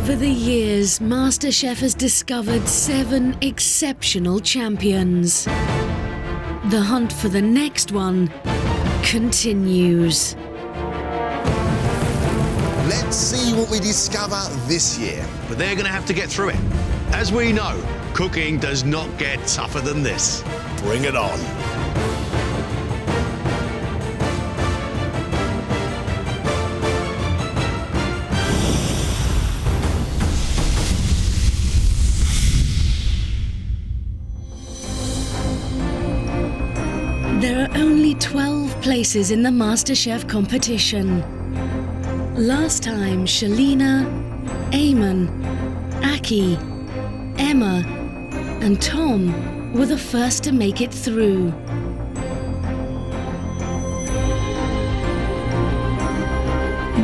Over the years, MasterChef has discovered 7 exceptional champions. The hunt for the next one continues. Let's see what we discover this year. But they're going to have to get through it. As we know, cooking does not get tougher than this. Bring it on. There are only 12 places in the MasterChef competition. Last time, Shalina, Eamon, Aki, Emma and Tom were the first to make it through.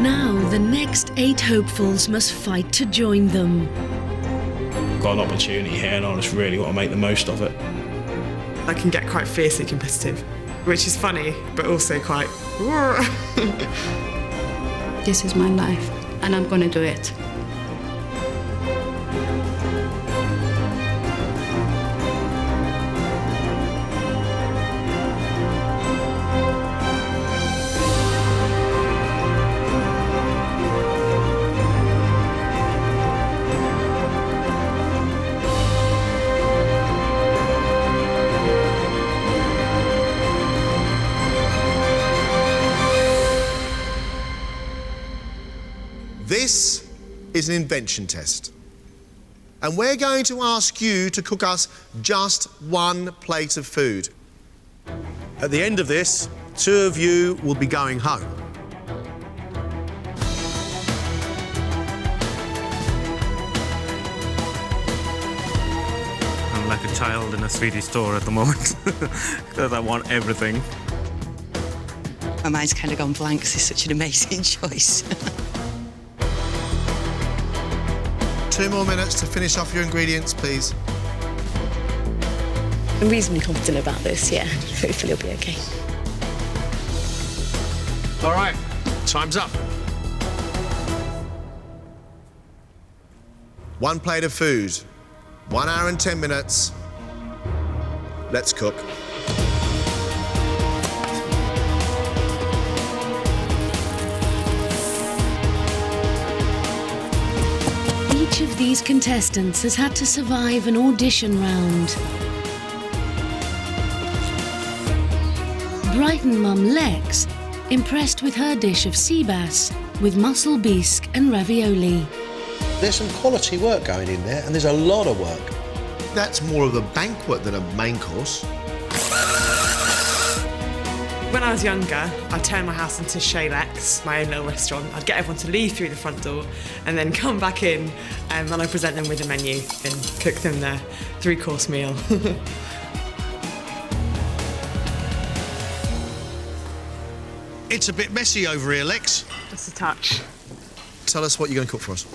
Now the next 8 hopefuls must fight to join them. Got an opportunity here and I just really want to make the most of it. I can get quite fiercely competitive, which is funny, but also quite... This is my life, and I'm gonna do it. This is an invention test. And we're going to ask you to cook us just one plate of food. At the end of this, 2 of you will be going home. I'm like a child in a sweetie store at the moment because I want everything. My mind's kind of gone blank because it's such an amazing choice. 2 more minutes to finish off your ingredients, please. I'm reasonably confident about this, yeah. Hopefully it'll be okay. All right, time's up. 1 plate of food, 1 hour and 10 minutes. Let's cook. Each of these contestants has had to survive an audition round. Brighton mum Lex, impressed with her dish of sea bass with mussel bisque and ravioli. There's some quality work going in there, and there's a lot of work. That's more of a banquet than a main course. When I was younger, I'd turn my house into Chez Lex, my own little restaurant. I'd get everyone to leave through the front door and then come back in, and I'd present them with a menu and cook them their 3-course meal. It's a bit messy over here, Lex. Just a touch. Tell us what you're going to cook for us.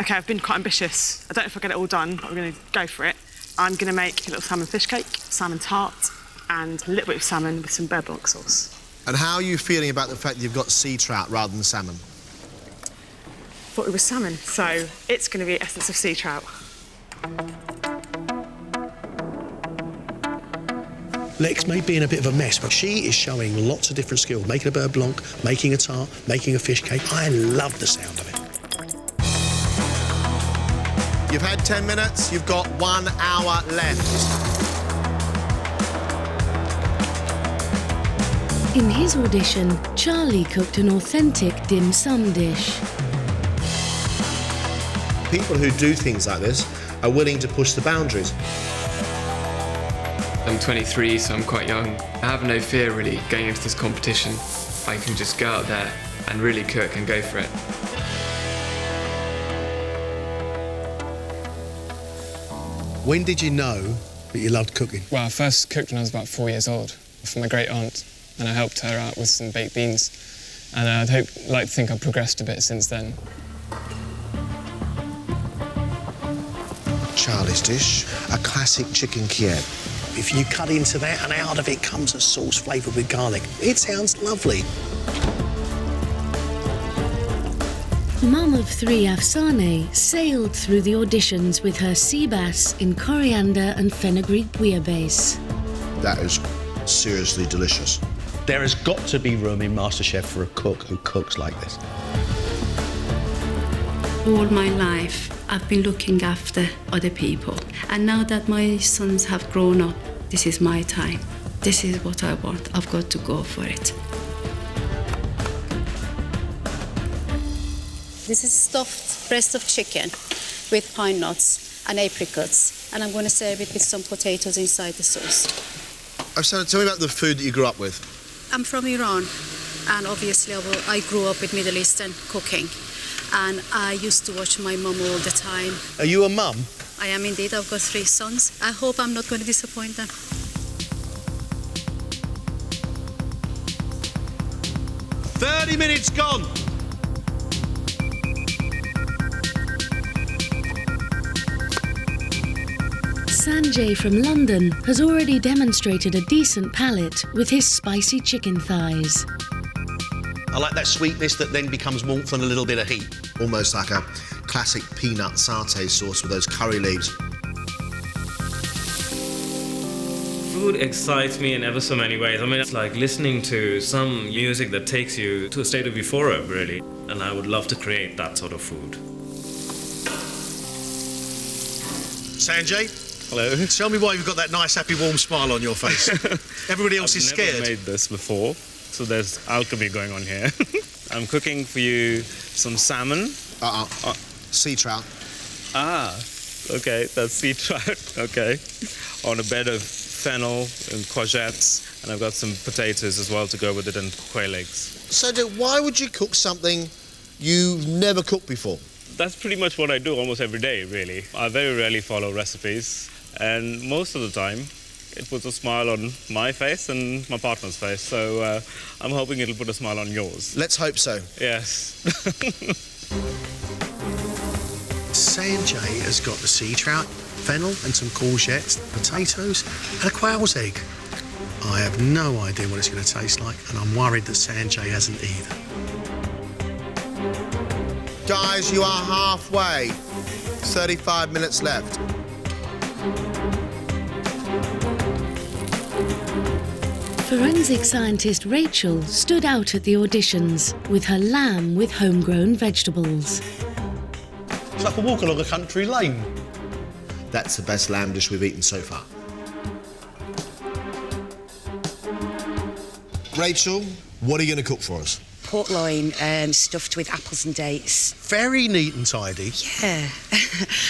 OK, I've been quite ambitious. I don't know if I'll get it all done, but I'm going to go for it. I'm going to make a little salmon fish cake, salmon tart, and a little bit of salmon with some beurre blanc sauce. And how are you feeling about the fact that you've got sea trout rather than salmon? Thought it was salmon, so it's going to be essence of sea trout. Lex may be in a bit of a mess, but she is showing lots of different skills. Making a beurre blanc, making a tart, making a fish cake. I love the sound of it. You've had 10 minutes, you've got 1 hour left. In his audition, Charlie cooked an authentic dim sum dish. People who do things like this are willing to push the boundaries. I'm 23, so I'm quite young. I have no fear really going into this competition. I can just go out there and really cook and go for it. When did you know that you loved cooking? Well, I first cooked when I was about 4 years old for my great aunt, and I helped her out with some baked beans. And I'd like to think I've progressed a bit since then. Charlie's dish, a classic chicken Kiev. If you cut into that and out of it comes a sauce flavoured with garlic, it sounds lovely. Mum of three Afsane sailed through the auditions with her sea bass in coriander and fenugreek bouillabaisse. That is seriously delicious. There has got to be room in MasterChef for a cook who cooks like this. All my life, I've been looking after other people. And now that my sons have grown up, this is my time. This is what I want. I've got to go for it. This is stuffed breast of chicken with pine nuts and apricots, and I'm going to serve it with some potatoes inside the sauce. So tell me about the food that you grew up with. I'm from Iran, and obviously I grew up with Middle Eastern cooking, and I used to watch my mum all the time. Are you a mum? I am indeed. I've got 3 sons. I hope I'm not going to disappoint them. "30 minutes gone." Sanjay from London has already demonstrated a decent palate with his spicy chicken thighs. I like that sweetness that then becomes warmth and a little bit of heat. Almost like a classic peanut satay sauce with those curry leaves. Food excites me in ever so many ways. I mean, it's like listening to some music that takes you to a state of euphoria, really. And I would love to create that sort of food. Sanjay? Hello. Tell me why you've got that nice, happy, warm smile on your face. Everybody else is scared. I've never made this before, so there's alchemy going on here. I'm cooking for you some salmon. Sea trout. Ah, okay, that's sea trout, okay. On a bed of fennel and courgettes, and I've got some potatoes as well to go with it and quail eggs. So why would you cook something you've never cooked before? That's pretty much what I do almost every day, really. I very rarely follow recipes, and most of the time it puts a smile on my face and my partner's face, so I'm hoping it'll put a smile on yours. Let's hope so. Yes. Sanjay has got the sea trout, fennel and some courgettes, potatoes and a quail's egg. I have no idea what it's going to taste like, and I'm worried that Sanjay hasn't either. Guys, you are halfway. 35 minutes left. Forensic scientist Rachel stood out at the auditions with her lamb with homegrown vegetables. It's like a walk along a country lane. That's the best lamb dish we've eaten so far. Rachel, what are you going to cook for us? Pork loin stuffed with apples and dates. Very neat and tidy. Yeah.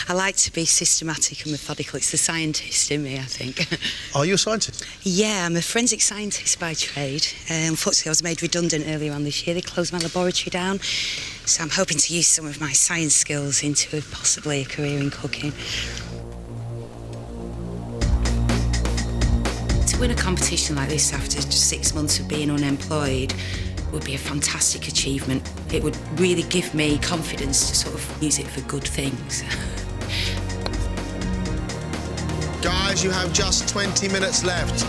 I like to be systematic and methodical. It's the scientist in me, I think. Are you a scientist? Yeah, I'm a forensic scientist by trade. Unfortunately, I was made redundant earlier on this year. They closed my laboratory down. So I'm hoping to use some of my science skills into possibly a career in cooking. To win a competition like this after just 6 months of being unemployed would be a fantastic achievement. It would really give me confidence to sort of use it for good things. Guys, you have just 20 minutes left.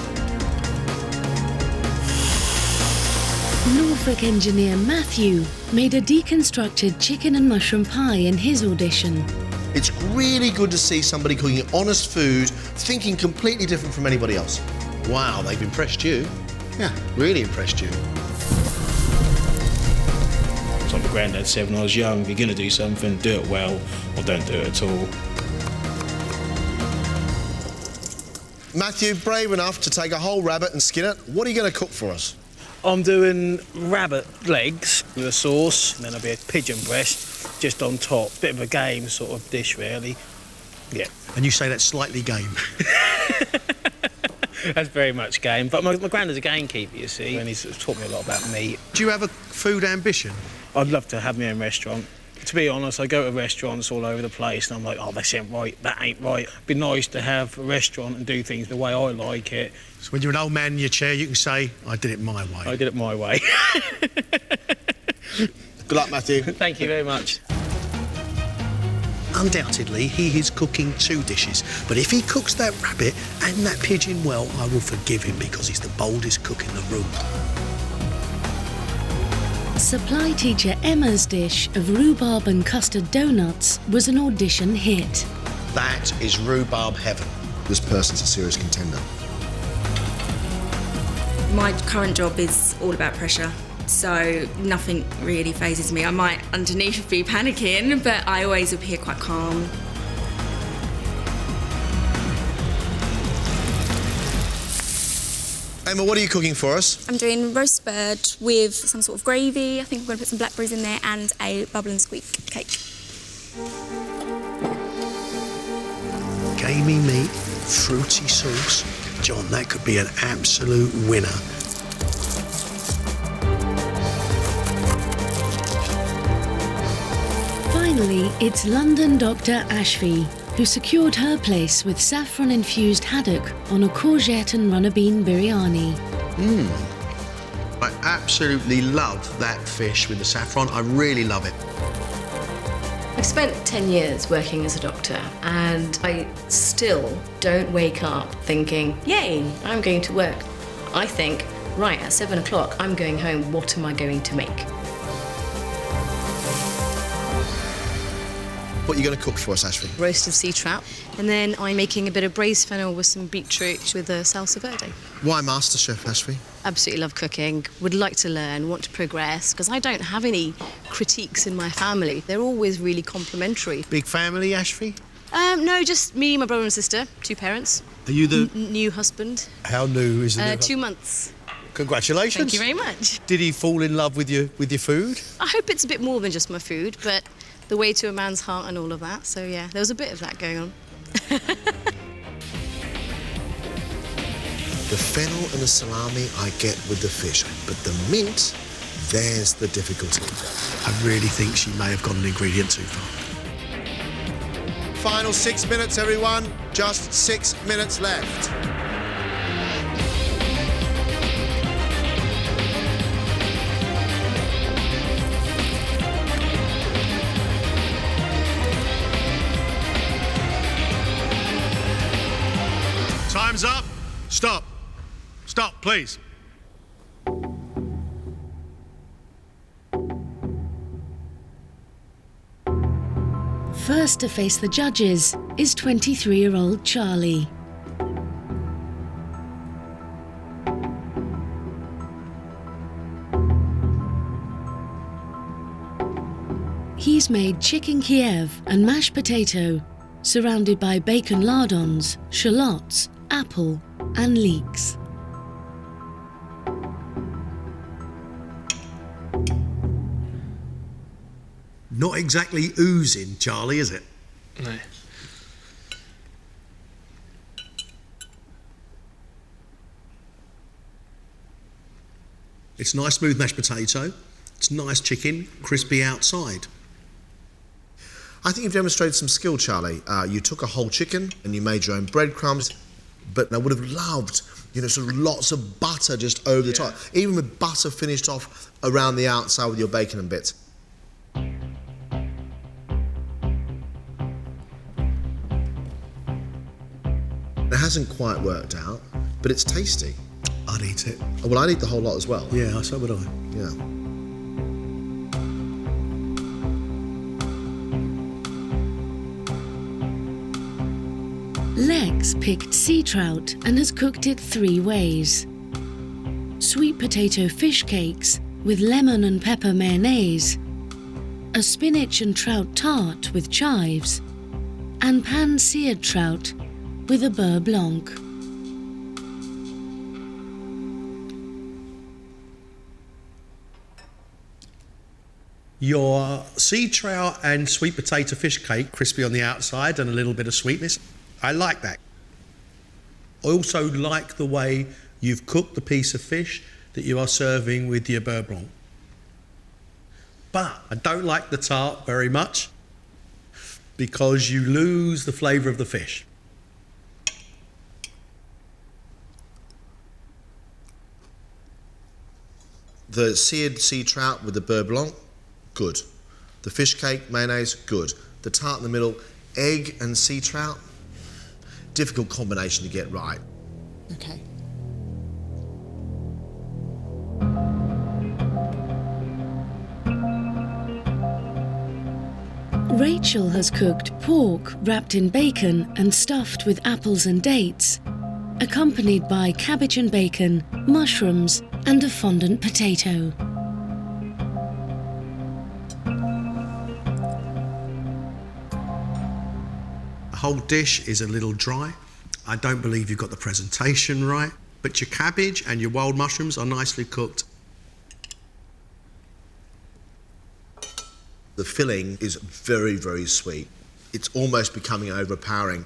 Norfolk engineer Matthew made a deconstructed chicken and mushroom pie in his audition. It's really good to see somebody cooking honest food, thinking completely different from anybody else. Wow, they've impressed you. Yeah. Really impressed you. It's like my granddad said when I was young, if you're going to do something, do it well or don't do it at all. Matthew, brave enough to take a whole rabbit and skin it. What are you going to cook for us? I'm doing rabbit legs with a sauce, and then there'll be a pigeon breast just on top. Bit of a game sort of dish, really. Yeah. And you say that's slightly game? That's very much game. But my granddad's a gamekeeper, you see, and he's taught me a lot about meat. Do you have a food ambition? I'd love to have my own restaurant. To be honest, I go to restaurants all over the place and I'm like, oh, this ain't right, that ain't right. It'd be nice to have a restaurant and do things the way I like it. So when you're an old man in your chair, you can say, I did it my way. I did it my way. Good luck, Matthew. Thank you very much. Undoubtedly, he is cooking 2 dishes, but if he cooks that rabbit and that pigeon well, I will forgive him because he's the boldest cook in the room. supply teacher Emma's dish of rhubarb and custard donuts was an audition hit. That is rhubarb heaven. This person's a serious contender. My current job is all about pressure, so nothing really phases me. I might underneath be panicking, but I always appear quite calm. Emma, what are you cooking for us? I'm doing roast bird with some sort of gravy. I think I'm going to put some blackberries in there and a bubble and squeak cake. Gamey meat, fruity sauce. John, that could be an absolute winner. Finally, it's London Dr. Ashby, who secured her place with saffron-infused haddock on a courgette and runner bean biryani. I absolutely love that fish with the saffron. I really love it. I've spent 10 years working as a doctor and I still don't wake up thinking, yay, I'm going to work. I think, right, at 7 o'clock, I'm going home, what am I going to make? What are you going to cook for us, Ashby? Roast of sea trout. And then I'm making a bit of braised fennel with some beetroot with a salsa verde. Why MasterChef, Ashby? Absolutely love cooking, would like to learn, want to progress, because I don't have any critiques in my family. They're always really complimentary. Big family, Ashby? No, just me, my brother and sister, 2 parents. Are you the... new husband. How new is the new 2 months. Congratulations. Thank you very much. Did he fall in love with your food? I hope it's a bit more than just my food, but the way to a man's heart and all of that. So yeah, there was a bit of that going on. The fennel and the salami I get with the fish, but the mint, there's the difficulty. I really think she may have gone an ingredient too far. Final 6 minutes, everyone. Just 6 minutes left. Time's up. Stop. Stop, please. First to face the judges is 23-year-old Charlie. He's made chicken Kiev and mashed potato, surrounded by bacon lardons, shallots, apple and leeks. Not exactly oozing, Charlie, is it? No. It's nice smooth mashed potato. It's nice chicken, crispy outside. I think you've demonstrated some skill, Charlie. You took a whole chicken and you made your own breadcrumbs, but I would have loved, you know, sort of lots of butter just over the top, even with butter finished off around the outside with your bacon and bits. It hasn't quite worked out, but it's tasty. I'd eat it. Oh, well, I'd eat the whole lot as well. Yeah, so would I. Yeah. Lex picked sea trout and has cooked it 3 ways. Sweet potato fish cakes with lemon and pepper mayonnaise, a spinach and trout tart with chives, and pan-seared trout with a beurre blanc. Your sea trout and sweet potato fish cake, crispy on the outside and a little bit of sweetness. I like that. I also like the way you've cooked the piece of fish that you are serving with your beurre blanc. But I don't like the tart very much because you lose the flavour of the fish. The seared sea trout with the beurre blanc, good. The fish cake, mayonnaise, good. The tart in the middle, egg and sea trout, difficult combination to get right. Okay. Rachel has cooked pork wrapped in bacon and stuffed with apples and dates, accompanied by cabbage and bacon, mushrooms, and a fondant potato. The whole dish is a little dry. I don't believe you've got the presentation right, but your cabbage and your wild mushrooms are nicely cooked. The filling is very, very sweet. It's almost becoming overpowering.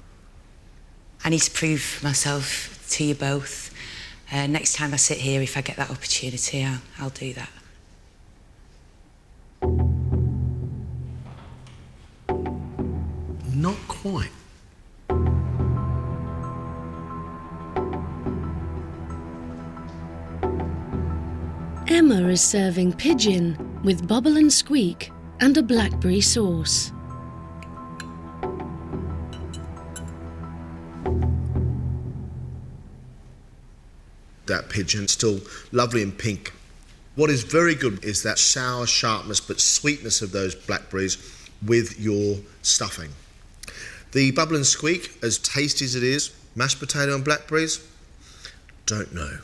I need to prove myself to you both. Next time I sit here, if I get that opportunity, I'll do that. Not quite. Emma is serving pigeon with bubble and squeak and a blackberry sauce. That pigeon, still lovely and pink. What is very good is that sour sharpness but sweetness of those blackberries with your stuffing. The bubble and squeak, as tasty as it is, mashed potato and blackberries, don't know.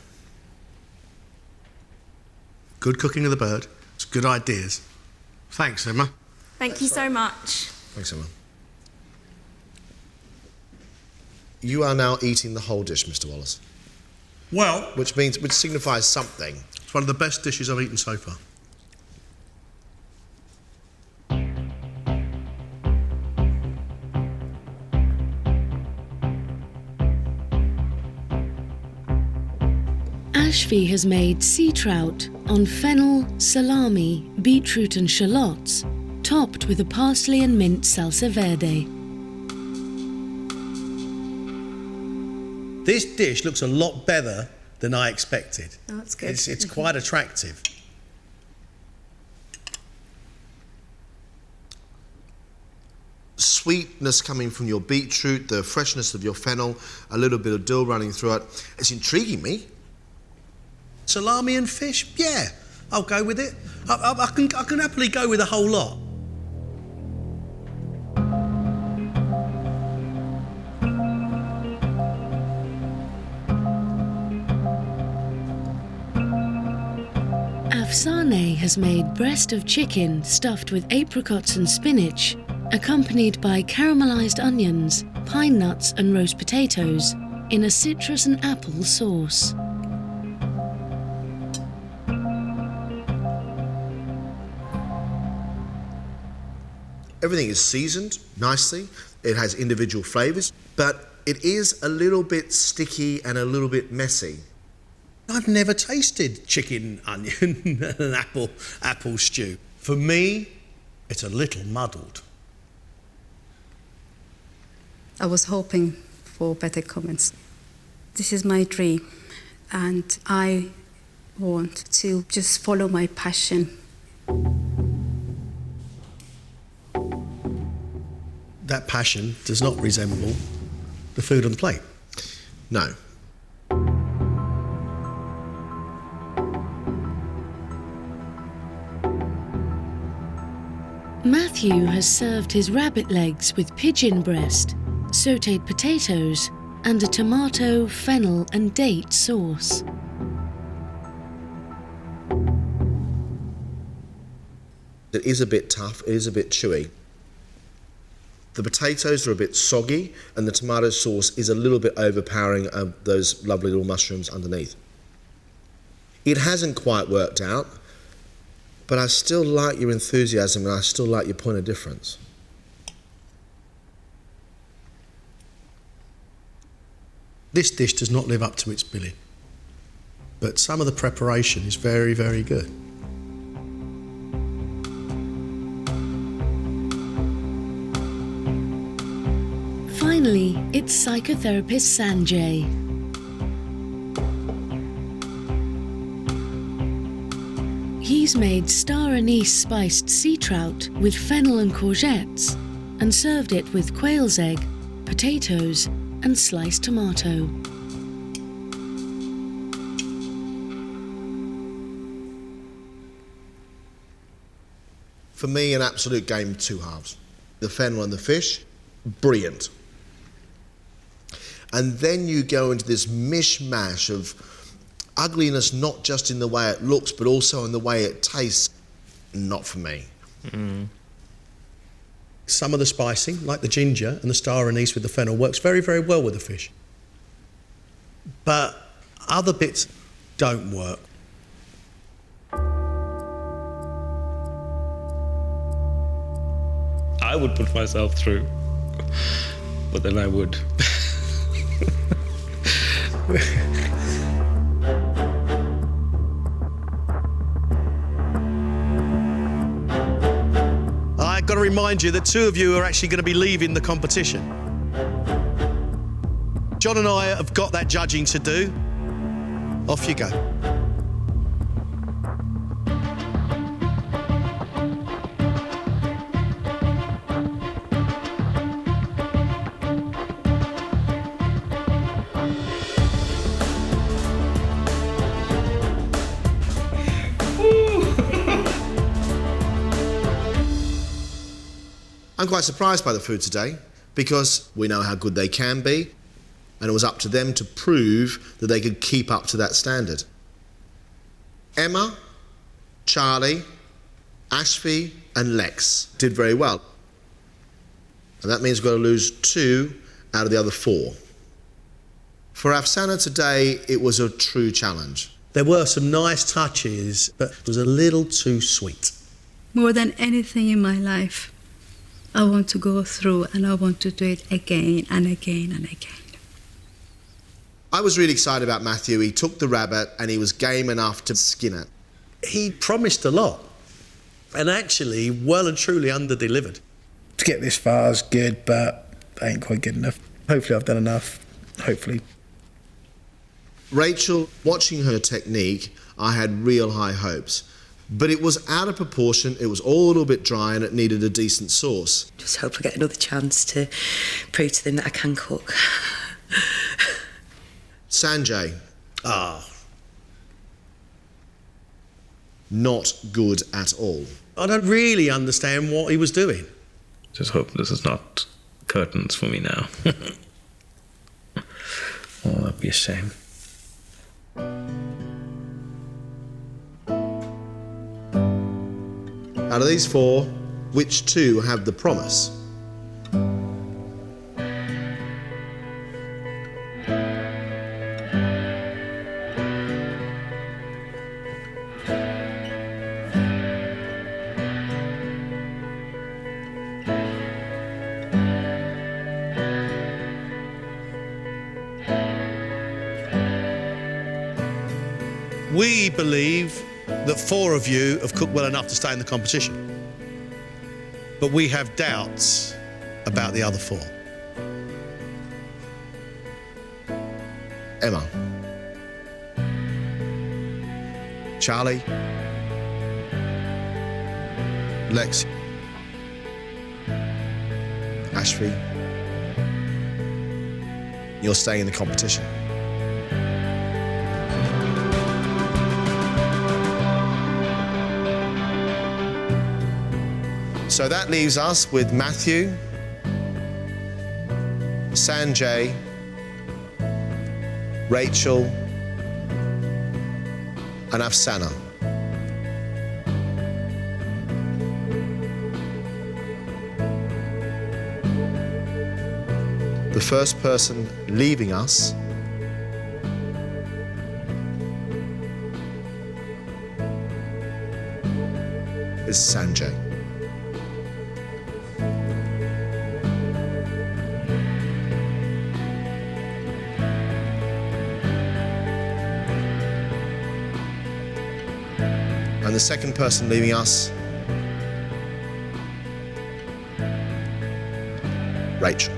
Good cooking of the bird. It's good ideas. Thanks, Emma. Thank you so much. Thanks, Emma. You are now eating the whole dish, Mr. Wallace. Well... Which signifies something. It's one of the best dishes I've eaten so far. Ashvi has made sea trout on fennel, salami, beetroot and shallots, topped with a parsley and mint salsa verde. This dish looks a lot better than I expected. Oh, that's good. It's quite attractive. Sweetness coming from your beetroot, the freshness of your fennel, a little bit of dill running through it. It's intriguing me. Salami and fish? Yeah, I'll go with it. I can happily go with a whole lot. Afsane has made breast of chicken stuffed with apricots and spinach, accompanied by caramelized onions, pine nuts and roast potatoes in a citrus and apple sauce. Everything is seasoned nicely. It has individual flavours, but it is a little bit sticky and a little bit messy. I've never tasted chicken, onion and apple stew. For me, it's a little muddled. I was hoping for better comments. This is my dream, and I want to just follow my passion. That passion does not resemble the food on the plate. No. Matthew has served his rabbit legs with pigeon breast, sautéed potatoes, and a tomato, fennel and date sauce. It is a bit tough, it is a bit chewy. The potatoes are a bit soggy and the tomato sauce is a little bit overpowering of those lovely little mushrooms underneath. It hasn't quite worked out, but I still like your enthusiasm and I still like your point of difference. This dish does not live up to its billing, but some of the preparation is very, very good. Finally, it's psychotherapist Sanjay. He's made star anise spiced sea trout with fennel and courgettes and served it with quail's egg, potatoes and sliced tomato. For me, an absolute game of two halves. the fennel and the fish, brilliant. And then you go into this mishmash of ugliness, not just in the way it looks, but also in the way it tastes. Not for me. Some of the spicing, like the ginger and the star anise with the fennel, works very, very well with the fish. But other bits don't work. I would put myself through, but then I would. I've got to remind you that 2 of you are actually going to be leaving the competition. John and I have got that judging to do. Off you go. I'm quite surprised by the food today because we know how good they can be, and it was up to them to prove that they could keep up to that standard. Emma, Charlie, Ashfi and Lex did very well. And that means we've got to lose 2 out of the other 4. For Afsana today, it was a true challenge. There were some nice touches, but it was a little too sweet. More than anything in my life, I want to go through and I want to do it again and again and again. I was really excited about Matthew. He took the rabbit and he was game enough to skin it. He promised a lot and actually well and truly under-delivered. To get this far is good, but ain't quite good enough. Hopefully I've done enough, hopefully. Rachel, watching her technique, I had real high hopes. But it was out of proportion, it was all a little bit dry and it needed a decent sauce. Just hope I get another chance to prove to them that I can cook. Sanjay. Not good at all. I don't really understand what he was doing. Just hope this is not curtains for me now. Oh, that'd be a shame. Out of these 4, which 2 have the promise? We believe that 4 of you have cooked well enough to stay in the competition. But we have doubts about the other 4. Emma. Charlie. Lex. Ashfi. You're staying in the competition. So that leaves us with Matthew, Sanjay, Rachel, and Afsana. The first person leaving us is Sanjay. And the second person leaving us, Rachel.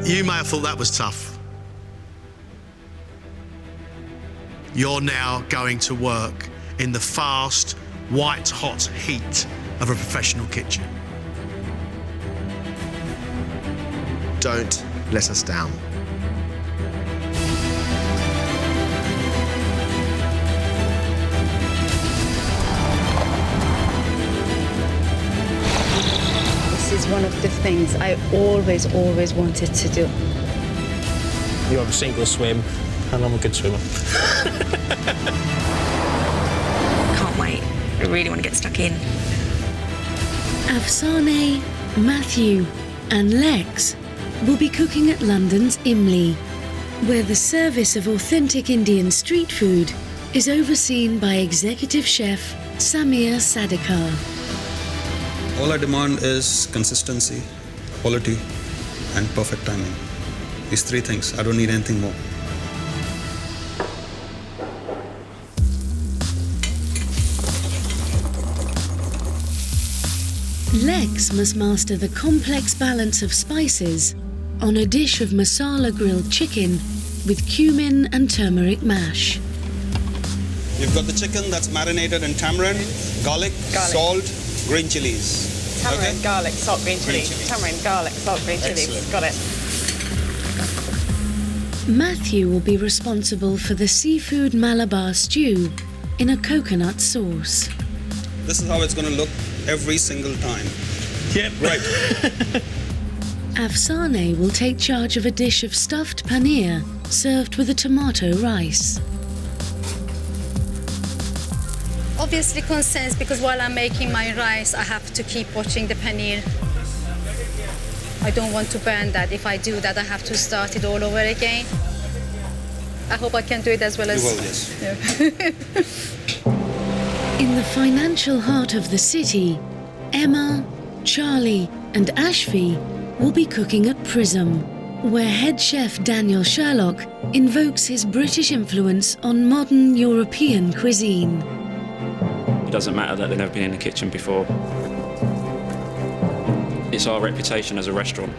You may have thought that was tough. You're now going to work in the fast, white-hot heat of a professional kitchen. Don't let us down. This is one of the things I always wanted to do. You have a single swim, and I'm a good swimmer. Can't wait. I really want to get stuck in. Afsane, Matthew and Lex will be cooking at London's Imli, where the service of authentic Indian street food is overseen by executive chef Samir Sadikar. All I demand is consistency, quality, and perfect timing. These three things. I don't need anything more. Lex must master the complex balance of spices on a dish of masala grilled chicken with cumin and turmeric mash. You've got the chicken that's marinated in tamarind, garlic, salt, green chilies. Tamarind, garlic, salt, green chilies. Tamarind, garlic, salt, green chilies. Got it. Matthew will be responsible for the seafood Malabar stew in a coconut sauce. This is how it's going to look every single time. Yep. Right. Afsane will take charge of a dish of stuffed paneer served with a tomato rice. Obviously concerns because while I'm making my rice, I have to keep watching the paneer. I don't want to burn that. If I do that, I have to start it all over again. I hope I can do it as well as... You will, yes. Yeah. In the financial heart of the city, Emma, Charlie and Ashvi will be cooking at Prism, where head chef Daniel Sherlock invokes his British influence on modern European cuisine. It doesn't matter that they've never been in the kitchen before. It's our reputation as a restaurant.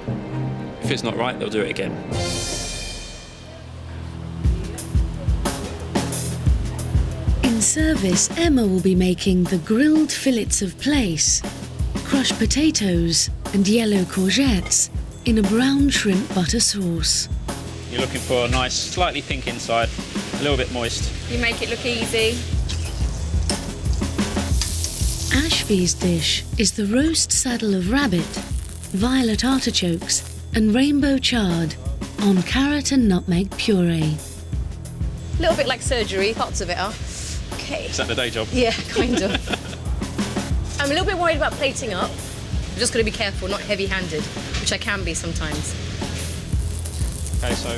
If it's not right, they'll do it again. In service, Emma will be making the grilled fillets of plaice, crushed potatoes and yellow courgettes in a brown shrimp butter sauce. You're looking for a nice, slightly pink inside, a little bit moist. You make it look easy. Ashvi's dish is the roast saddle of rabbit, violet artichokes and rainbow chard on carrot and nutmeg puree. A little bit like surgery, parts of it are. Okay. Is that the day job? Yeah, kind of. I'm a little bit worried about plating up. I'm just going to be careful, not heavy-handed, which I can be sometimes. Okay, so...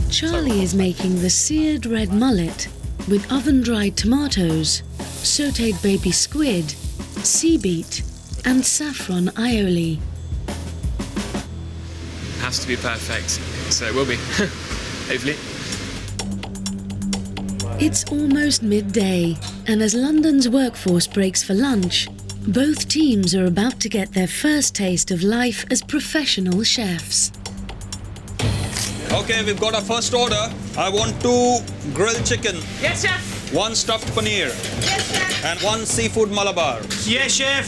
Charlie is making the seared red mullet with oven-dried tomatoes, sautéed baby squid, sea beet and saffron aioli. It has to be perfect, so it will be, hopefully. It's almost midday, and as London's workforce breaks for lunch, both teams are about to get their first taste of life as professional chefs. Okay, we've got our first order. I want 2 grilled chicken. Yes, chef. 1 stuffed paneer. Yes, chef. And 1 seafood Malabar. Yes, chef.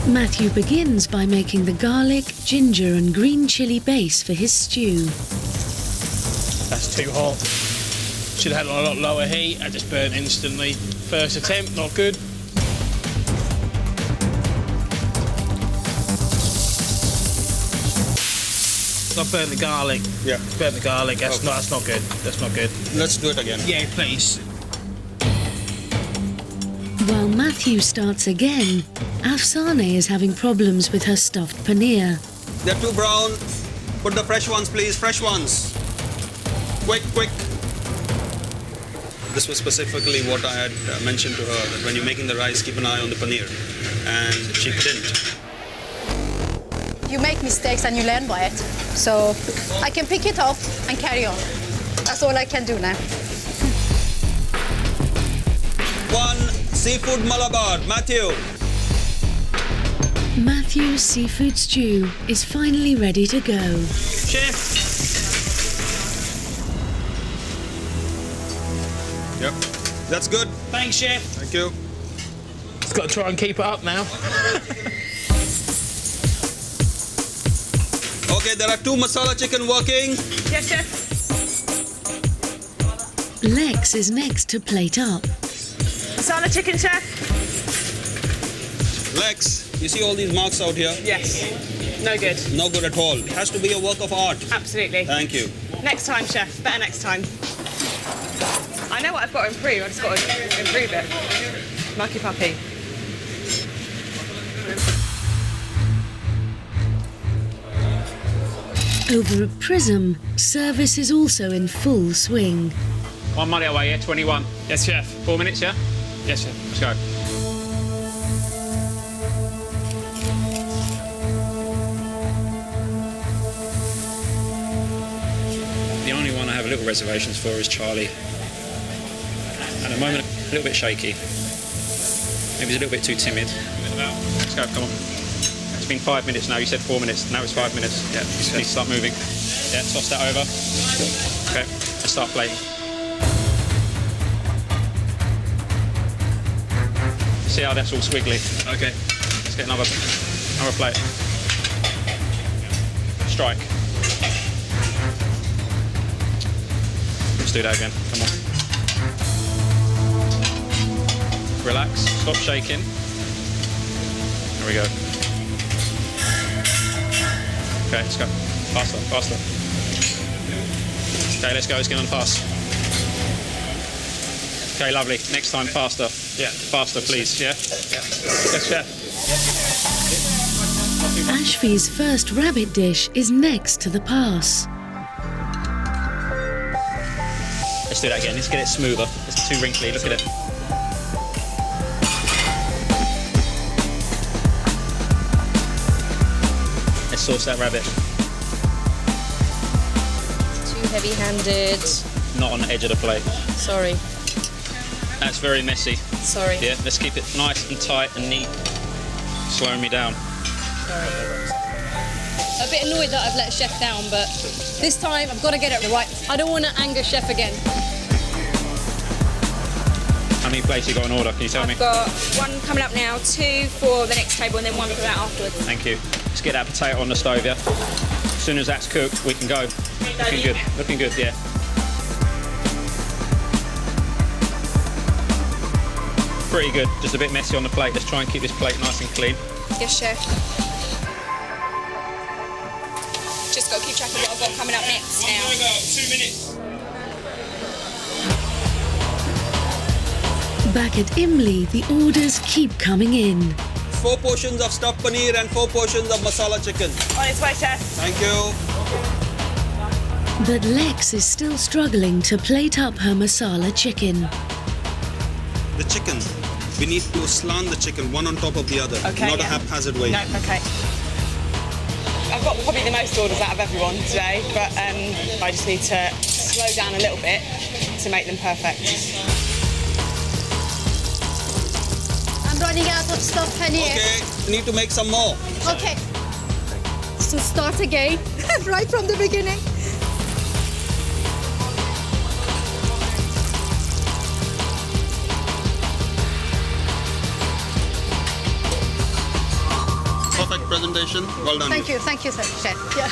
Matthew begins by making the garlic, ginger and green chilli base for his stew. That's too hot. Should have had a lot lower heat. I just burnt instantly. First attempt, not good. I burnt the garlic. Yeah. Burnt the garlic. That's not good. That's not good. Let's do it again. Yeah, please. While Matthew starts again, Afsane is having problems with her stuffed paneer. They're too brown. Put the fresh ones, please. Fresh ones. Quick, quick. This was specifically what I had mentioned to her, that when you're making the rice, keep an eye on the paneer. And she didn't. You make mistakes and you learn by it. So I can pick it up and carry on. That's all I can do now. 1 seafood Malabar. Matthew. Matthew's seafood stew is finally ready to go. Chef. Yep. That's good. Thanks, Chef. Thank you. Just got to try and keep it up now. Okay, there are 2 masala chicken working. Yes, Chef. Lex is next to plate up. Masala chicken, Chef. Lex, you see all these marks out here? Yes. No good. No good at all. It has to be a work of art. Absolutely. Thank you. Next time, Chef. Better next time. I know what I've got to improve. I've just got to improve it. Mucky puppy. Over at Prism, service is also in full swing. 1 mile away, yeah, 21. Yes, Chef. 4 minutes, yeah? Yes, Chef. Let's go. The only one I have a little reservations for is Charlie. At the moment, a little bit shaky. Maybe he's a little bit too timid. Let's go, come on. It's been 5 minutes now. You said 4 minutes. Now it's 5 minutes. Yeah, you need to start moving. Yeah, toss that over. Okay, let's start plating. See how that's all squiggly. Okay, let's get another plate. Strike. Let's do that again. Come on. Relax. Stop shaking. There we go. Okay, let's go. Faster, faster. Okay, let's go. Let's get on fast. Okay, lovely. Next time, faster. Yeah, faster, please. Yeah? Yes, Chef. Ashfi's first rabbit dish is next to the pass. Let's do that again. Let's get it smoother. It's too wrinkly. Look at it. Let's sauce that rabbit. Too heavy-handed. Not on the edge of the plate. Sorry. That's very messy. Sorry. Yeah, let's keep it nice and tight and neat. Slowing me down. A bit annoyed that I've let Chef down, but this time I've got to get it right. I don't want to anger Chef again. How many plates you got in order? Can you tell me? I've got 1 coming up now, 2 for the next table, and then 1 for that afterwards. Thank you. Let's get that potato on the stove, yeah? As soon as that's cooked, we can go. Looking good. Looking good, yeah. Pretty good. Just a bit messy on the plate. Let's try and keep this plate nice and clean. Yes, Chef. Just got to keep track of what I've got coming up next now. 2 minutes. Back at Imli, the orders keep coming in. 4 portions of stuffed paneer and 4 portions of masala chicken. On its way, Chef. Thank you. But Lex is still struggling to plate up her masala chicken. The chicken, we need to slant the chicken one on top of the other, Okay, not a haphazard way. No, okay. I've got probably the most orders out of everyone today, but I just need to slow down a little bit to make them perfect. I'm running out of stuffed paneer. Okay, we need to make some more. Okay. So start again, right from the beginning. Perfect presentation. Well done. Thank you, sir, Chef. Yeah.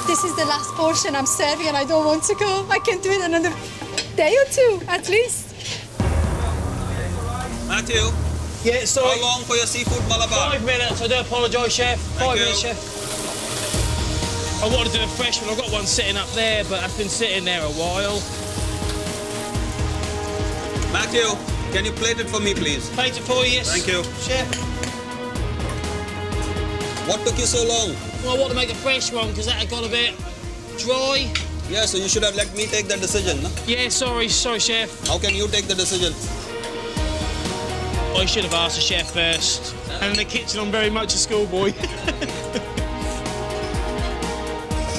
This is the last portion I'm serving and I don't want to go. I can do it another day or 2, at least. Matthew. Yeah, sorry. How long for your seafood malabar? 5 minutes. I do apologise, Chef. 5 minutes, Chef. I wanted to do a fresh one. I've got one sitting up there, but I've been sitting there a while. Matthew, can you plate it for me, please? Plate it for you, yes. Thank you. Chef. What took you so long? Well, I want to make a fresh one because that had got a bit dry. Yeah, so you should have let me take that decision, no? Yeah, sorry, Chef. How can you take the decision? I should have asked the chef first. And in the kitchen, I'm very much a schoolboy.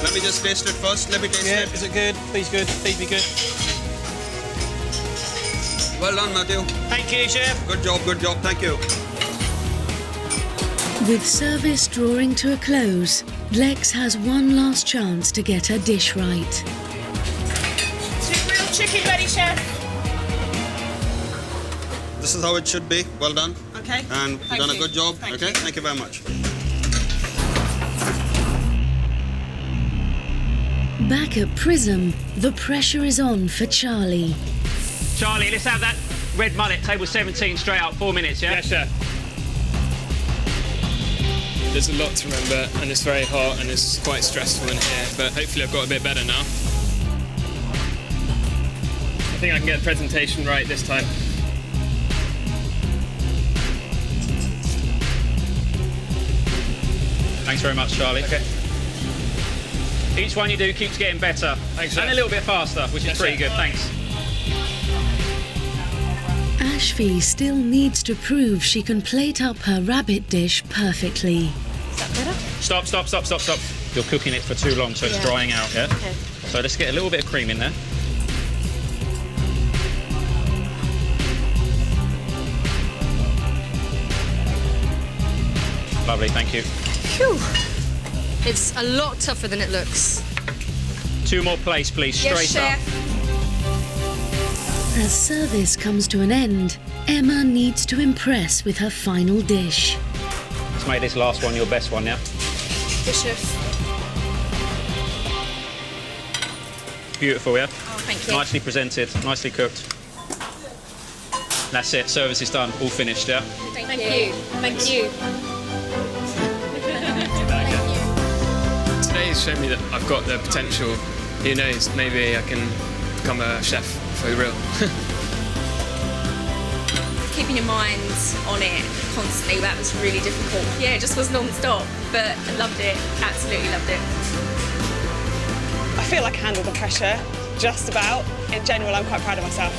Let me just taste it first. Let me taste it. Is it good? Please good. Please be good. Well done, Matthew. Thank you, Chef. Good job, good job. Thank you. With service drawing to a close, Lex has one last chance to get her dish right. 2 real Chicken ready, chef. This is how it should be. Well done. Okay. And you've done a good job. Thank Okay, you. thank you very much. Back at Prism, the pressure is on for Charlie. Charlie, let's have that red mullet, table 17, straight up, 4 minutes, yeah? Yes, sir. There's a lot to remember, and it's very hot, and it's quite stressful in here, but hopefully I've got a bit better now. I think I can get the presentation right this time. Thanks very much, Charlie. Okay. Each one you do keeps getting better. Thanks, and a little bit faster, which is pretty good. Thanks. Ashvi still needs to prove she can plate up her rabbit dish perfectly. Is that better? Stop, stop, stop, stop, stop. You're cooking it for too long, so it's drying out, yeah? Okay. So let's get a little bit of cream in there. Lovely, thank you. Phew. It's a lot tougher than it looks. 2 more plates, please, straight up. As service comes to an end, Emma needs to impress with her final dish. Let's make this last one your best one, yeah? Yes, chef. Beautiful, yeah? Oh, thank you. Nicely presented, nicely cooked. That's it, service is done, all finished, yeah? Thank you. Thank you. Today's shown me that I've got the potential. Who knows, maybe I can become a chef for real. Keeping your mind on it constantly, that was really difficult. Yeah, it just was non-stop, but I loved it, absolutely loved it. I feel like I handled the pressure just about. In general, I'm quite proud of myself.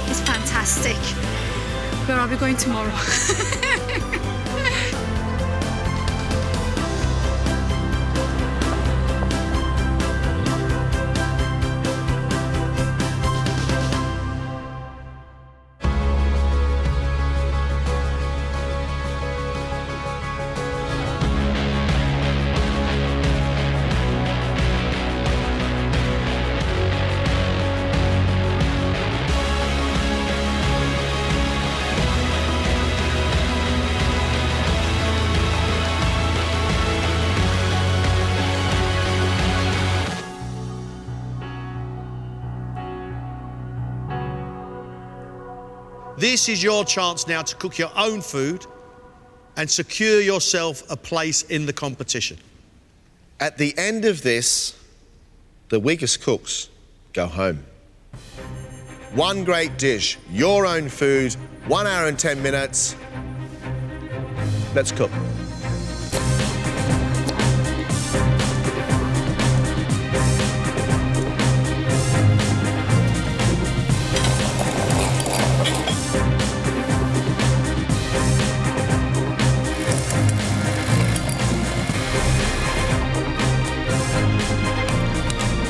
It's fantastic. Where are we going tomorrow? This is your chance now to cook your own food and secure yourself a place in the competition. At the end of this, the weakest cooks go home. 1 great dish, your own food, 1 hour and 10 minutes. Let's cook.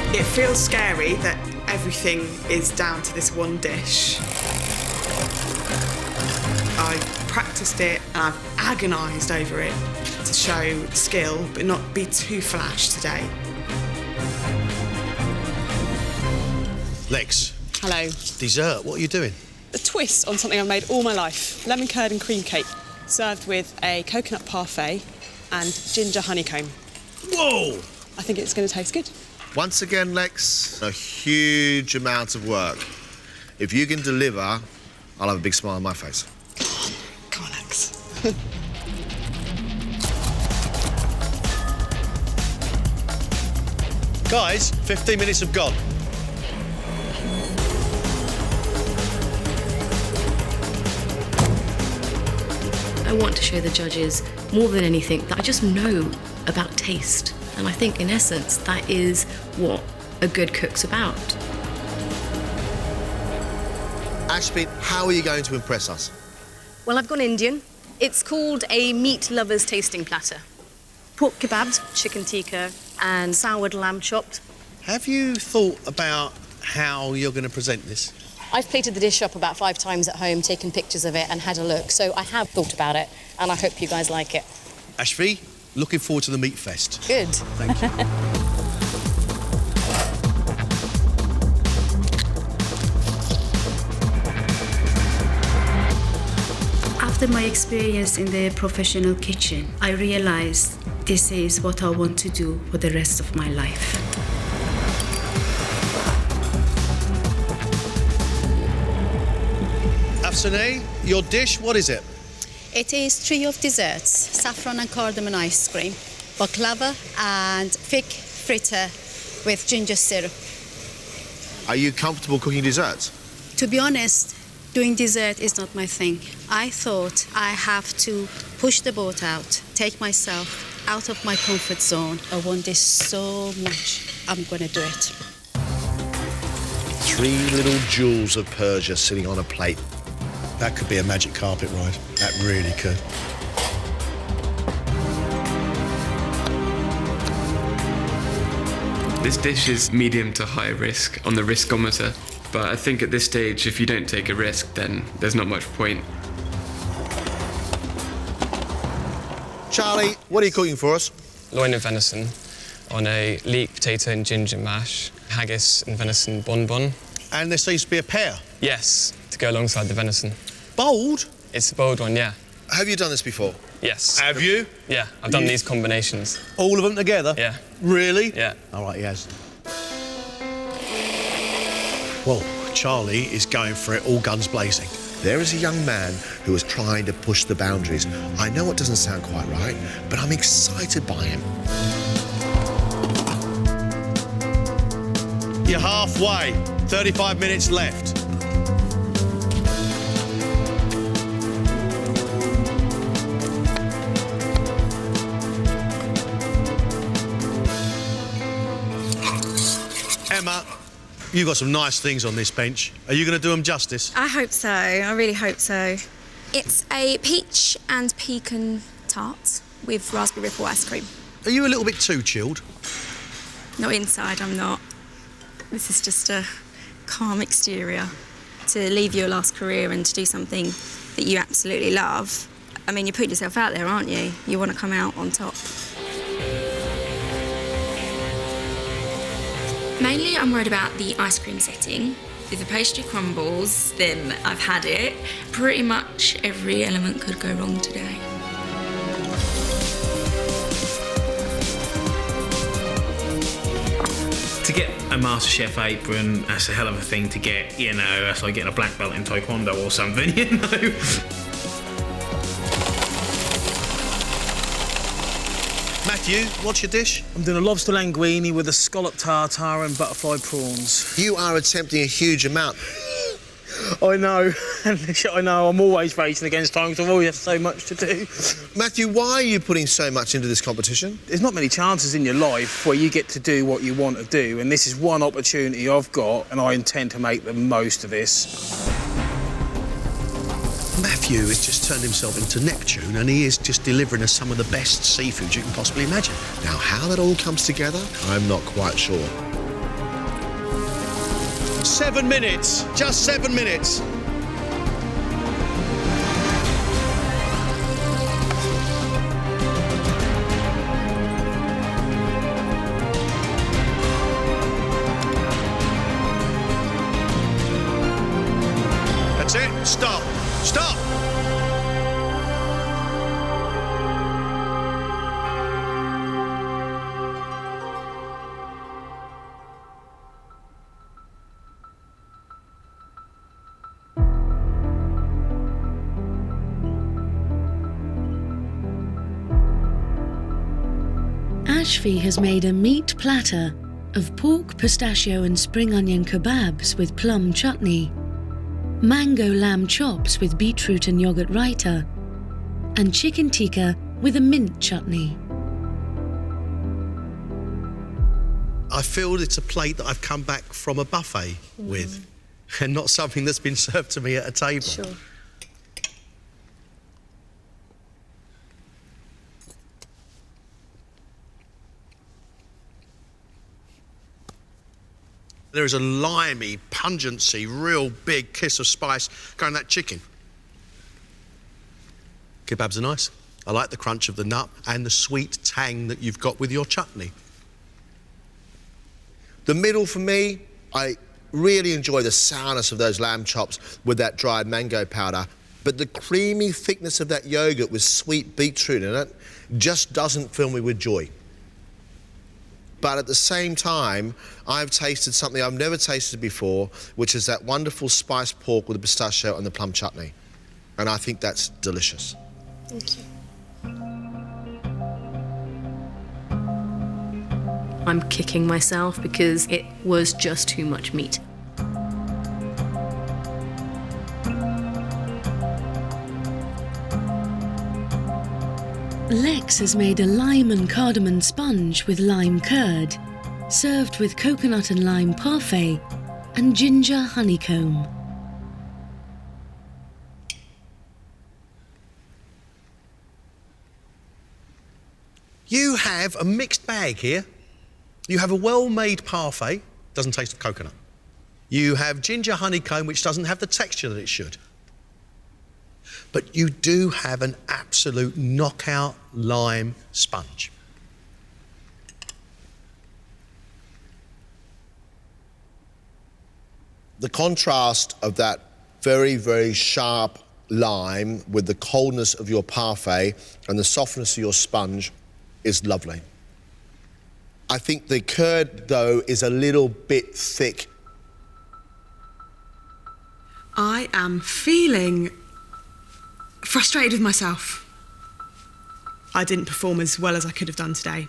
It feels scary that everything is down to this one dish. I practiced it and I've agonised over it to show skill but not be too flash today. Lex. Hello. Dessert, what are you doing? A twist on something I've made all my life. Lemon curd and cream cake, served with a coconut parfait and ginger honeycomb. Whoa! I think it's going to taste good. Once again, Lex, a huge amount of work. If you can deliver, I'll have a big smile on my face. Come on, Lex. Guys, 15 minutes have gone. I want to show the judges, more than anything, that I just know about taste. And I think, in essence, that is what a good cook's about. Ashby, how are you going to impress us? Well, I've gone Indian. It's called a meat lover's tasting platter. Pork kebabs, chicken tikka, and soured lamb chopped. Have you thought about how you're going to present this? I've plated the dish up about 5 times at home, taken pictures of it and had a look, so I have thought about it, and I hope you guys like it. Ashby, looking forward to the meat fest. Good. Thank you. After my experience in the professional kitchen, I realized this is what I want to do for the rest of my life. Afsane, your dish, what is it? It is trio of desserts, saffron and cardamom ice cream, baklava and fig fritter with ginger syrup. Are you comfortable cooking desserts? To be honest, doing dessert is not my thing. I thought I have to push the boat out, take myself out of my comfort zone. I want this so much, I'm gonna do it. 3 little jewels of Persia sitting on a plate. That could be a magic carpet ride. That really could. This dish is medium to high risk on the riskometer, but I think at this stage, if you don't take a risk, then there's not much point. Charlie, what are you cooking for us? Loin of venison on a leek potato and ginger mash, haggis and venison bonbon. And there seems to be a pear. Yes, to go alongside the venison. Bold? It's a bold one, yeah. Have you done this before? Yes. Have you? Yeah, I've done these combinations. All of them together? Yeah. Really? Yeah. All right, he has. Well, Charlie is going for it all guns blazing. There is a young man who is trying to push the boundaries. I know it doesn't sound quite right, but I'm excited by him. You're halfway. 35 minutes left. Emma, you've got some nice things on this bench. Are you going to do them justice? I hope so. I really hope so. It's a peach and pecan tart with raspberry ripple ice cream. Are you a little bit too chilled? Not inside, I'm not. This is just a calm exterior. To leave your last career and to do something that you absolutely love, I mean, you're putting yourself out there, aren't you? You want to come out on top. Mainly, I'm worried about the ice cream setting. If the pastry crumbles, then I've had it. Pretty much every element could go wrong today. To get a MasterChef apron, that's a hell of a thing to get, you know, that's like getting a black belt in Taekwondo or something, you know. Matthew, what's your dish? I'm doing a lobster linguine with a scallop tartare and butterfly prawns. You are attempting a huge amount. I know, I know, I'm always racing against time because I've always had so much to do. Matthew, why are you putting so much into this competition? There's not many chances in your life where you get to do what you want to do, and this is one opportunity I've got, and I intend to make the most of this. Matthew has just turned himself into Neptune, and he is just delivering us some of the best seafood you can possibly imagine. Now, how that all comes together, I'm not quite sure. 7 minutes, just 7 minutes. That's it, stop, stop. Ashfi has made a meat platter of pork, pistachio and spring onion kebabs with plum chutney, mango lamb chops with beetroot and yogurt raita, and chicken tikka with a mint chutney. I feel it's a plate that I've come back from a buffet with, and not something that's been served to me at a table. Sure. There is a limey, pungency, real big kiss of spice going in that chicken. Kebabs are nice. I like the crunch of the nut and the sweet tang that you've got with your chutney. The middle for me, I really enjoy the sourness of those lamb chops with that dried mango powder. but the creamy thickness of that yogurt with sweet beetroot in it just doesn't fill me with joy. But at the same time, I've tasted something I've never tasted before, which is that wonderful spiced pork with the pistachio and the plum chutney. And I think that's delicious. Thank you. I'm kicking myself because it was just too much meat. Lex has made a lime and cardamom sponge with lime curd, served with coconut and lime parfait and ginger honeycomb. You have a mixed bag here. You have a well-made parfait, doesn't taste of coconut. You have ginger honeycomb, which doesn't have the texture that it should. But you do have an absolute knockout lime sponge. The contrast of that very, very sharp lime with the coldness of your parfait and the softness of your sponge is lovely. I think the curd, though, is a little bit thick. I am feeling frustrated with myself. I didn't perform as well as I could have done today.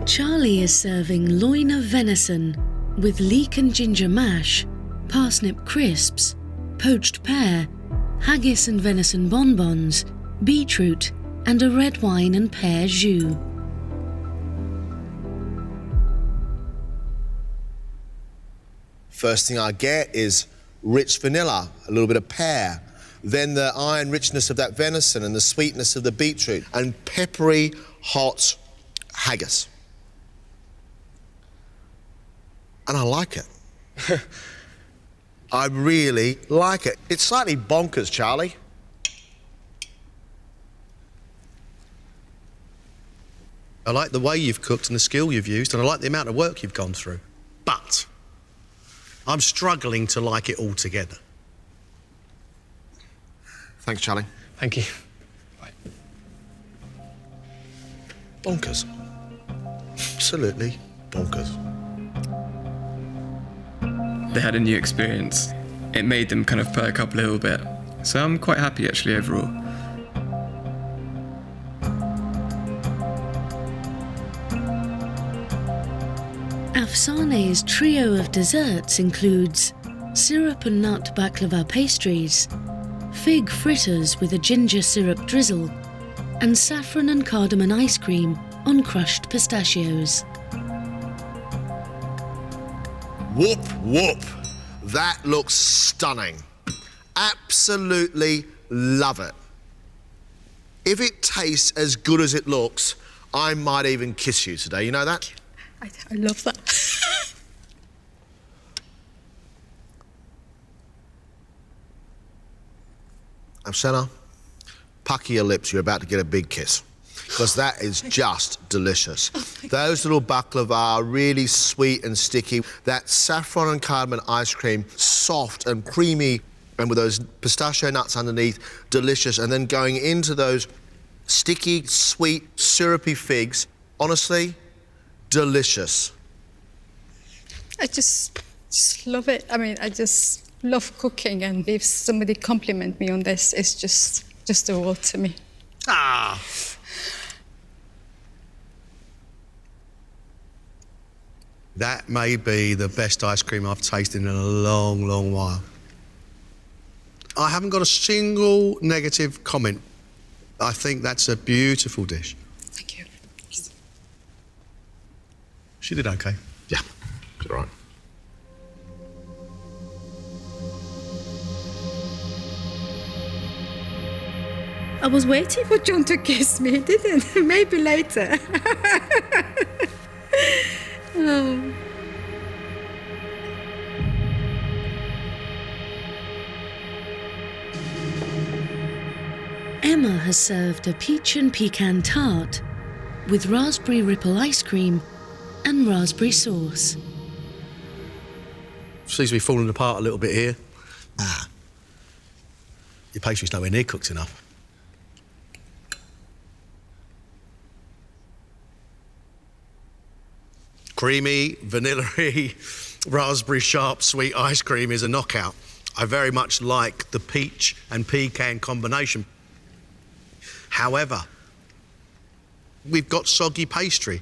Charlie is serving loin of venison with leek and ginger mash, parsnip crisps, poached pear, haggis and venison bonbons, beetroot, and a red wine and pear jus. First thing I get is rich vanilla, a little bit of pear, then the iron richness of that venison and the sweetness of the beetroot, and peppery, hot haggis. And I like it. I really like it. It's slightly bonkers, Charlie. I like the way you've cooked and the skill you've used, and I like the amount of work you've gone through. But I'm struggling to like it all together. Thanks, Charlie. Thank you. Bye. Bonkers. Absolutely bonkers. They had a new experience. It made them kind of perk up a little bit. So I'm quite happy actually overall. Afsane's trio of desserts includes syrup and nut baklava pastries, fig fritters with a ginger syrup drizzle, and saffron and cardamom ice cream on crushed pistachios. Whoop, whoop. That looks stunning. Absolutely love it. If it tastes as good as it looks, I might even kiss you today. You know that? I love that. Afsana, pucker your lips. You're about to get a big kiss. Because that is just delicious. Those little baklava are really sweet and sticky. That saffron and cardamom ice cream, soft and creamy, and with those pistachio nuts underneath, delicious. And then going into those sticky, sweet, syrupy figs, honestly, delicious. I just love it. I mean, I just love cooking, and if somebody compliment me on this, it's just a world to me. Ah. That may be the best ice cream I've tasted in a long, long while. I haven't got a single negative comment. I think that's a beautiful dish. Thank you. She did okay. Yeah, did all right. I was waiting for John to kiss me, didn't? Maybe later. Oh. Emma has served a peach and pecan tart, with raspberry ripple ice cream and raspberry sauce. Seems to be falling apart a little bit here. Your pastry's nowhere near cooked enough. Creamy, vanilla-y, raspberry sharp sweet ice cream is a knockout. I very much like the peach and pecan combination. However, we've got soggy pastry.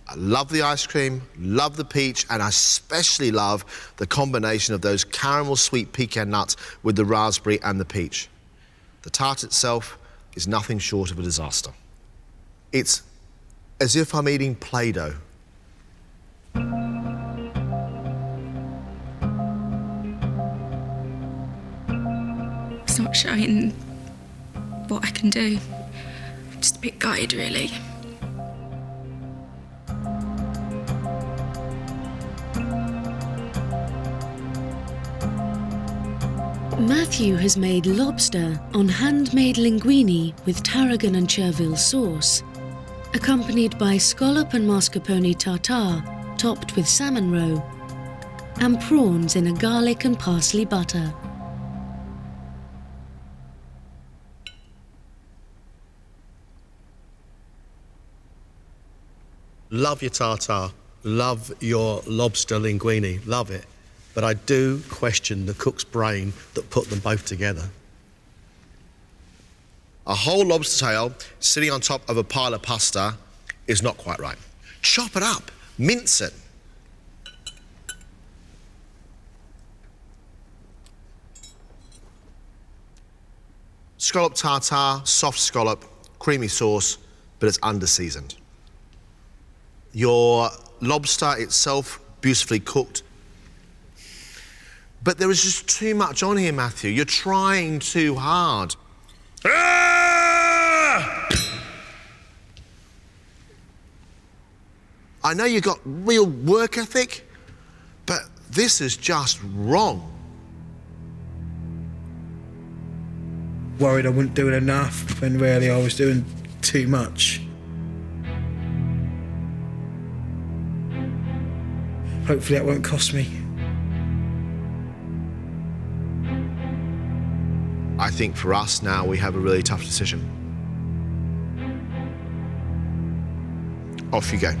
I love the ice cream, love the peach, and I especially love the combination of those caramel sweet pecan nuts with the raspberry and the peach. The tart itself is nothing short of a disaster. It's as if I'm eating Play-Doh. It's not showing what I can do. Just a bit gutted, really. Matthew has made lobster on handmade linguine with tarragon and chervil sauce, accompanied by scallop and mascarpone tartare topped with salmon roe, and prawns in a garlic and parsley butter. Love your tartare, love your lobster linguine, love it. But I do question the cook's brain that put them both together. A whole lobster tail sitting on top of a pile of pasta is not quite right. Chop it up, mince it. Scallop tartare, soft scallop, creamy sauce, but it's under-seasoned. Your lobster itself, beautifully cooked. But there is just too much on here, Matthew. You're trying too hard. I know you've got real work ethic, but this is just wrong. Worried I wasn't doing enough when really I was doing too much. Hopefully that won't cost me. I think for us now, we have a really tough decision. Off you go.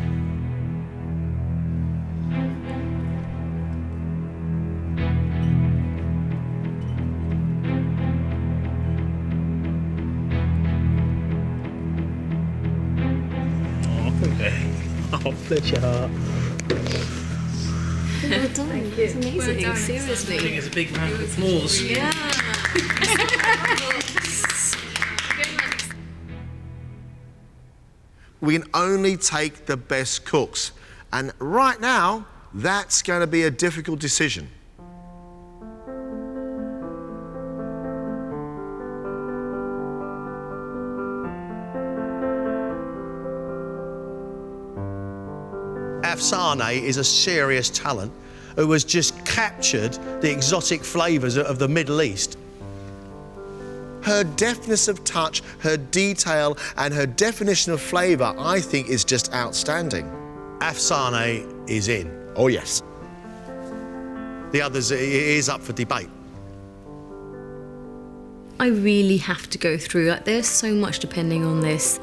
Oh, bless your heart. Well done. Thank you. It's amazing. Well done. Seriously. I think it's a big round of applause. Yeah. We can only take the best cooks. And right now, that's going to be a difficult decision. Afsane is a serious talent who has just captured the exotic flavours of the Middle East. Her deftness of touch, her detail, and her definition of flavour, I think, is just outstanding. Afsane is in. Oh, yes. The others, it is up for debate. I really have to go through like there's so much depending on this.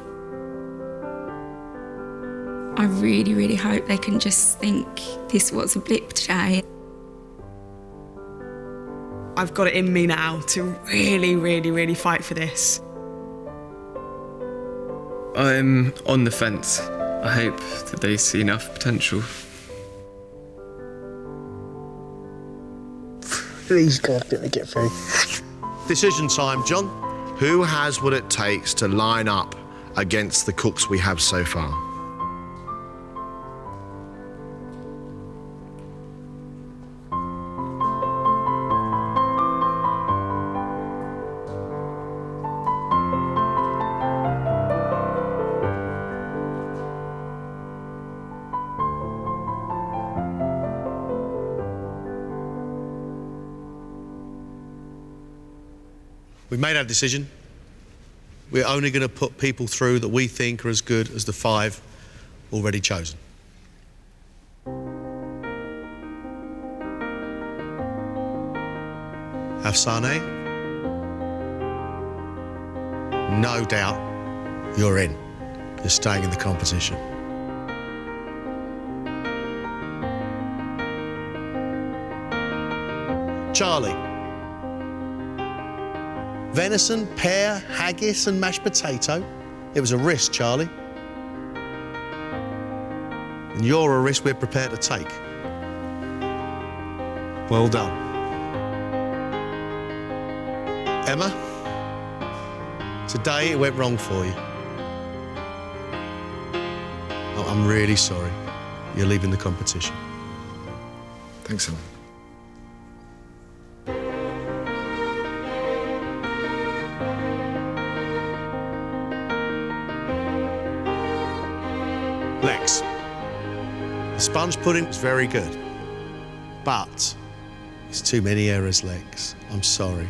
I really, really hope they can just think this was a blip today. I've got it in me now to really, really, really fight for this. I'm on the fence. I hope that they see enough potential. Please, God, let me get through. Decision time, John. Who has what it takes to line up against the cooks we have so far? We've made our decision. We're only going to put people through that we think are as good as the 5 already chosen. Afsane, no doubt you're in. You're staying in the competition. Charlie. Venison, pear, haggis and mashed potato. It was a risk, Charlie. And you're a risk we're prepared to take. Well done. Emma, today it went wrong for you. Oh, I'm really sorry. You're leaving the competition. Thanks, Alan. Lex, the sponge pudding is very good, but it's too many errors, Lex. I'm sorry.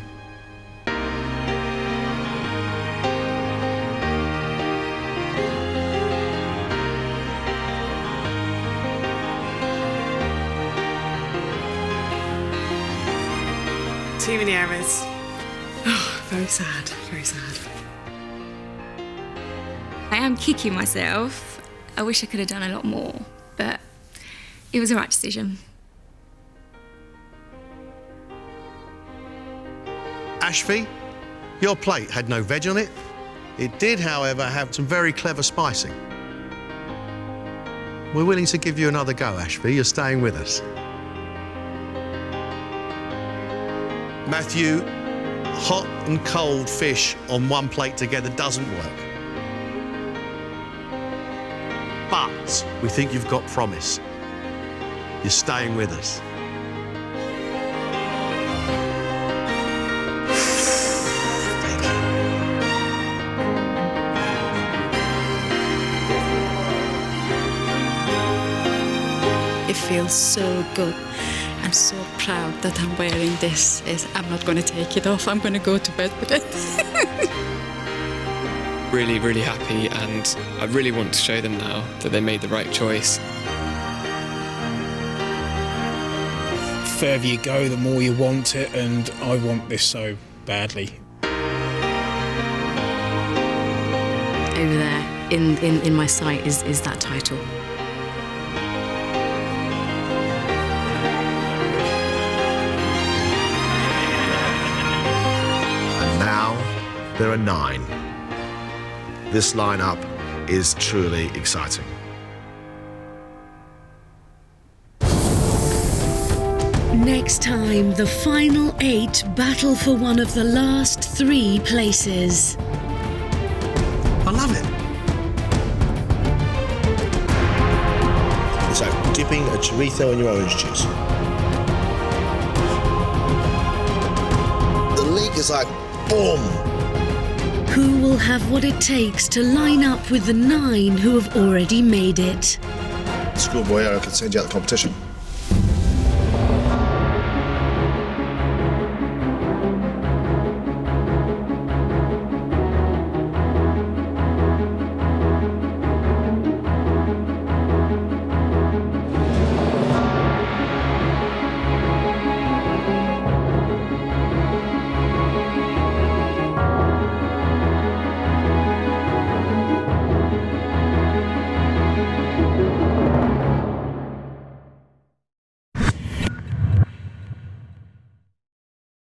Too many errors. Oh, very sad, very sad. I am kicking myself. I wish I could have done a lot more, but it was the right decision. Ashby, your plate had no veg on it. It did, however, have some very clever spicing. We're willing to give you another go, Ashby. You're staying with us. Matthew, hot and cold fish on one plate together doesn't work. But we think you've got promise. You're staying with us. It feels so good. I'm so proud that I'm wearing this. I'm not going to take it off. I'm going to go to bed with it. Really, really happy, and I really want to show them now that they made the right choice. The further you go, the more you want it, and I want this so badly. Over there, in my sight, is that title. And now there are 9. This lineup is truly exciting. Next time, the final 8 battle for one of the last 3 places. I love it. It's like dipping a chorizo in your orange juice. The leek is like, boom! Who will have what it takes to line up with the 9 who have already made it? Schoolboy Eric can send you out the competition.